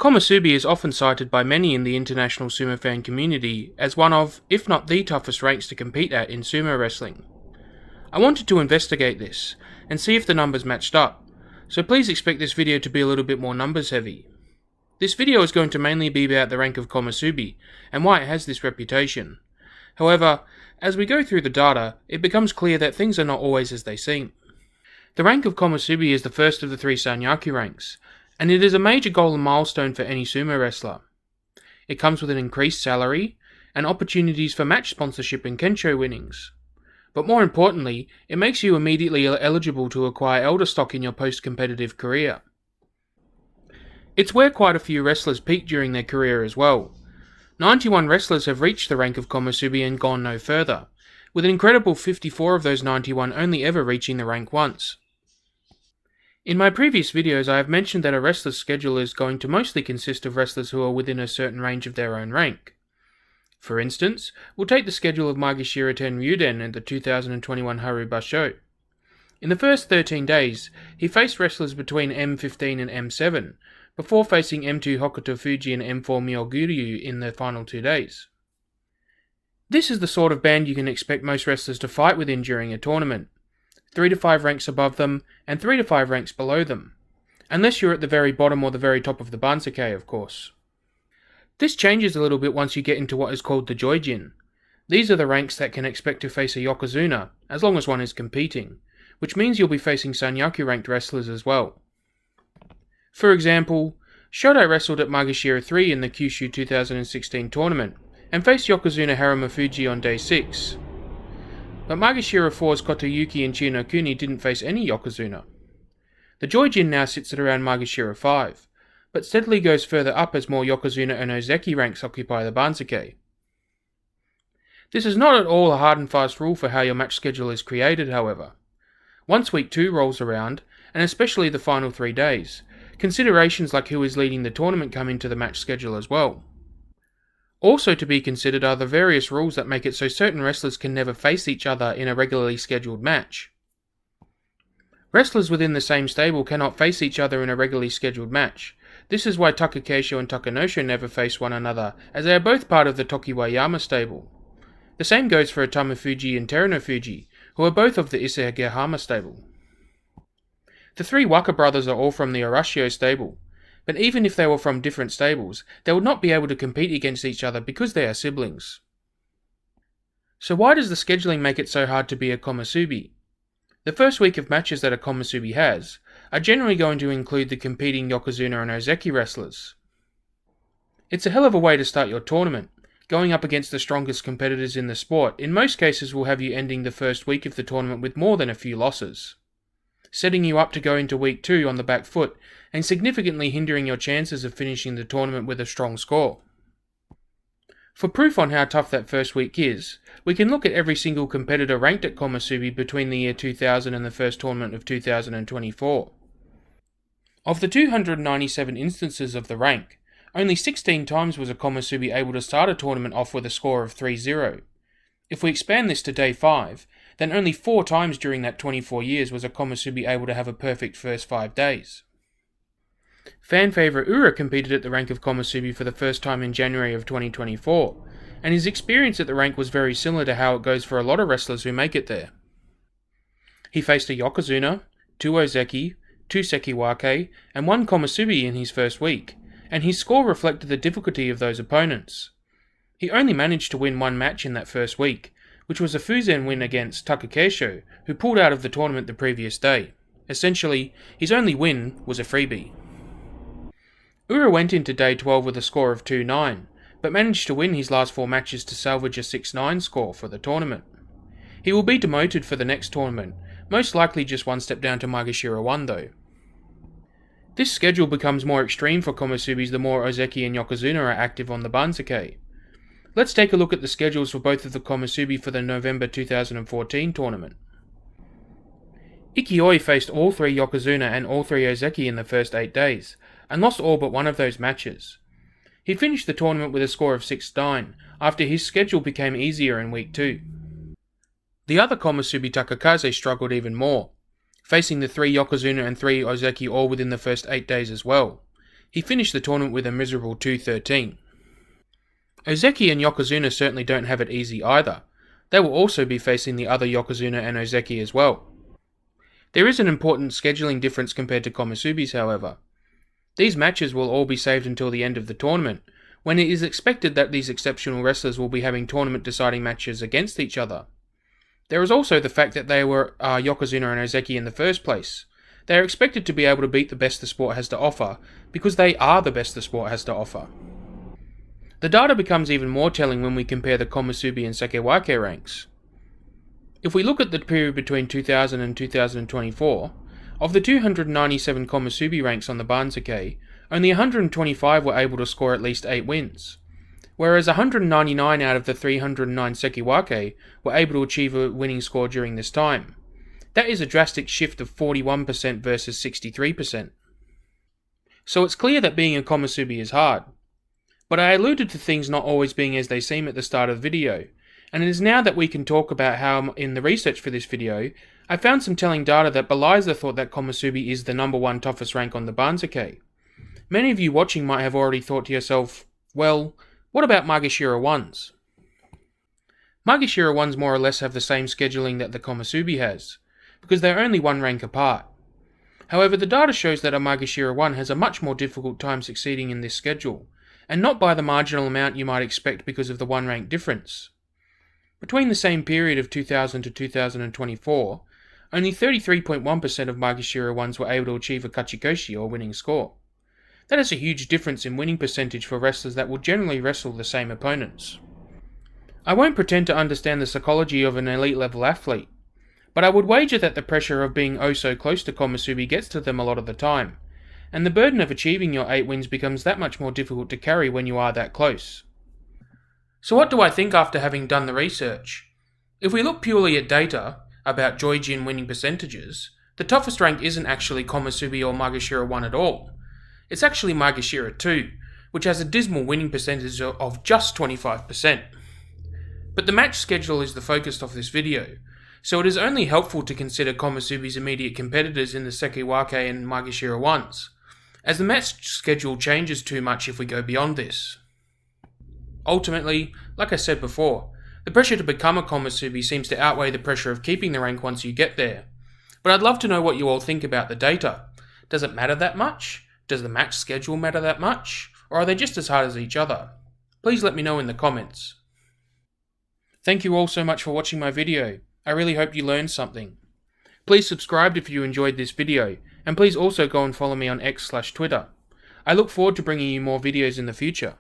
Komusubi is often cited by many in the international sumo fan community as one of, if not the toughest ranks to compete at in sumo wrestling. I wanted to investigate this, and see if the numbers matched up, so please expect this video to be a little bit more numbers heavy. This video is going to mainly be about the rank of Komusubi, and why it has this reputation. However, as we go through the data, it becomes clear that things are not always as they seem. The rank of Komusubi is the first of the three Sanyaku ranks, and it is a major goal and milestone for any sumo wrestler. It comes with an increased salary, and opportunities for match sponsorship and kensho winnings. But more importantly, it makes you immediately eligible to acquire elder stock in your post-competitive career. It's where quite a few wrestlers peak during their career as well. 91 wrestlers have reached the rank of Komusubi and gone no further, with an incredible 54 of those 91 only ever reaching the rank once. In my previous videos I have mentioned that a wrestler's schedule is going to mostly consist of wrestlers who are within a certain range of their own rank. For instance, we'll take the schedule of Magashira Ten Ryuden at the 2021 Haru Basho. In the first 13 days, he faced wrestlers between M15 and M7, before facing M2 Hokuto Fuji and M4 Myoguryu in the final 2 days. This is the sort of band you can expect most wrestlers to fight within during a tournament. 3 to 5 ranks above them, and 3 to 5 ranks below them. Unless you're at the very bottom or the very top of the Banzuke, of course. This changes a little bit once you get into what is called the Joijin. These are the ranks that can expect to face a Yokozuna, as long as one is competing, which means you'll be facing Sanyaku ranked wrestlers as well. For example, Shoto wrestled at Magashira 3 in the Kyushu 2016 tournament, and faced Yokozuna Haruma on day 6. But Magashira 4's Kotoyuki and Chinokuni didn't face any Yokozuna. The Joijin now sits at around Magashira 5, but steadily goes further up as more Yokozuna and Ozeki ranks occupy the Banzuke. This is not at all a hard and fast rule for how your match schedule is created, however. Once week 2 rolls around, and especially the final 3 days, considerations like who is leading the tournament come into the match schedule as well. Also to be considered are the various rules that make it so certain wrestlers can never face each other in a regularly scheduled match. Wrestlers within the same stable cannot face each other in a regularly scheduled match. This is why Takakeisho and Takanosho never face one another, as they are both part of the Tokiwayama stable. The same goes for Atamafuji and Terunofuji, who are both of the Isehagahama stable. The 3 Waka brothers are all from the Arashio stable, but even if they were from different stables, they would not be able to compete against each other because they are siblings. So why does the scheduling make it so hard to be a Komusubi? The first week of matches that a Komusubi has are generally going to include the competing Yokozuna and Ozeki wrestlers. It's a hell of a way to start your tournament. Going up against the strongest competitors in the sport in most cases will have you ending the first week of the tournament with more than a few losses, setting you up to go into week 2 on the back foot and significantly hindering your chances of finishing the tournament with a strong score. For proof on how tough that first week is, we can look at every single competitor ranked at Komusubi between the year 2000 and the first tournament of 2024. Of the 297 instances of the rank, only 16 times was a Komusubi able to start a tournament off with a score of 3-0. If we expand this to day 5, then only 4 times during that 24 years was a Komusubi able to have a perfect first 5 days. Fan favourite Ura competed at the rank of Komusubi for the first time in January of 2024, and his experience at the rank was very similar to how it goes for a lot of wrestlers who make it there. He faced a Yokozuna, 2 Ozeki, 2 Sekiwake, and 1 Komusubi in his first week, and his score reflected the difficulty of those opponents. He only managed to win 1 match in that first week, which was a Fuzen win against Takakeisho, who pulled out of the tournament the previous day. Essentially, his only win was a freebie. Ura went into day 12 with a score of 2-9, but managed to win his last 4 matches to salvage a 6-9 score for the tournament. He will be demoted for the next tournament, most likely just 1 step down to Magashira 1 though. This schedule becomes more extreme for Komusubis the more Ozeki and Yokozuna are active on the Banzuke. Let's take a look at the schedules for both of the Komusubi for the November 2014 tournament. Ikioi faced all 3 Yokozuna and all 3 Ozeki in the first 8 days, and lost all but one of those matches. He finished the tournament with a score of 6-9, after his schedule became easier in week 2. The other Komusubi Takakaze struggled even more, facing the 3 Yokozuna and 3 Ozeki all within the first 8 days as well. He finished the tournament with a miserable 2-13. Ozeki and Yokozuna certainly don't have it easy either. They will also be facing the other Yokozuna and Ozeki as well. There is an important scheduling difference compared to Komusubi's, however. These matches will all be saved until the end of the tournament, when it is expected that these exceptional wrestlers will be having tournament-deciding matches against each other. There is also the fact that they were Yokozuna and Ozeki in the first place. They are expected to be able to beat the best the sport has to offer, because they are the best the sport has to offer. The data becomes even more telling when we compare the Komusubi and Sekewake ranks. If we look at the period between 2000 and 2024, of the 297 Komusubi ranks on the Banzuke, only 125 were able to score at least 8 wins, whereas 199 out of the 309 Sekewake were able to achieve a winning score during this time. That is a drastic shift of 41% versus 63%. So it's clear that being a Komusubi is hard. But I alluded to things not always being as they seem at the start of the video, and it is now that we can talk about how, in the research for this video, I found some telling data that belies the thought that Komusubi is the number one toughest rank on the Banzuke. Many of you watching might have already thought to yourself, well, what about Magashira 1s? Magashira 1s more or less have the same scheduling that the Komusubi has, because they're only one rank apart. However, the data shows that a Magashira 1 has a much more difficult time succeeding in this schedule, and not by the marginal amount you might expect because of the one rank difference. Between the same period of 2000 to 2024, only 33.1% of Magashira 1s were able to achieve a Kachikoshi or winning score. That is a huge difference in winning percentage for wrestlers that will generally wrestle the same opponents. I won't pretend to understand the psychology of an elite level athlete, but I would wager that the pressure of being oh so close to Komusubi gets to them a lot of the time, and the burden of achieving your 8 wins becomes that much more difficult to carry when you are that close. So what do I think after having done the research? If we look purely at data about Joijin winning percentages, the toughest rank isn't actually Komusubi or Magashira 1 at all. It's actually Magashira 2, which has a dismal winning percentage of just 25%. But the match schedule is the focus of this video, so it is only helpful to consider Komusubi's immediate competitors in the Sekewake and Magashira 1s, as the match schedule changes too much if we go beyond this. Ultimately, like I said before, the pressure to become a Komusubi seems to outweigh the pressure of keeping the rank once you get there. But I'd love to know what you all think about the data. Does it matter that much? Does the match schedule matter that much? Or are they just as hard as each other? Please let me know in the comments. Thank you all so much for watching my video. I really hope you learned something. Please subscribe if you enjoyed this video, and please also go and follow me on X/Twitter. I look forward to bringing you more videos in the future.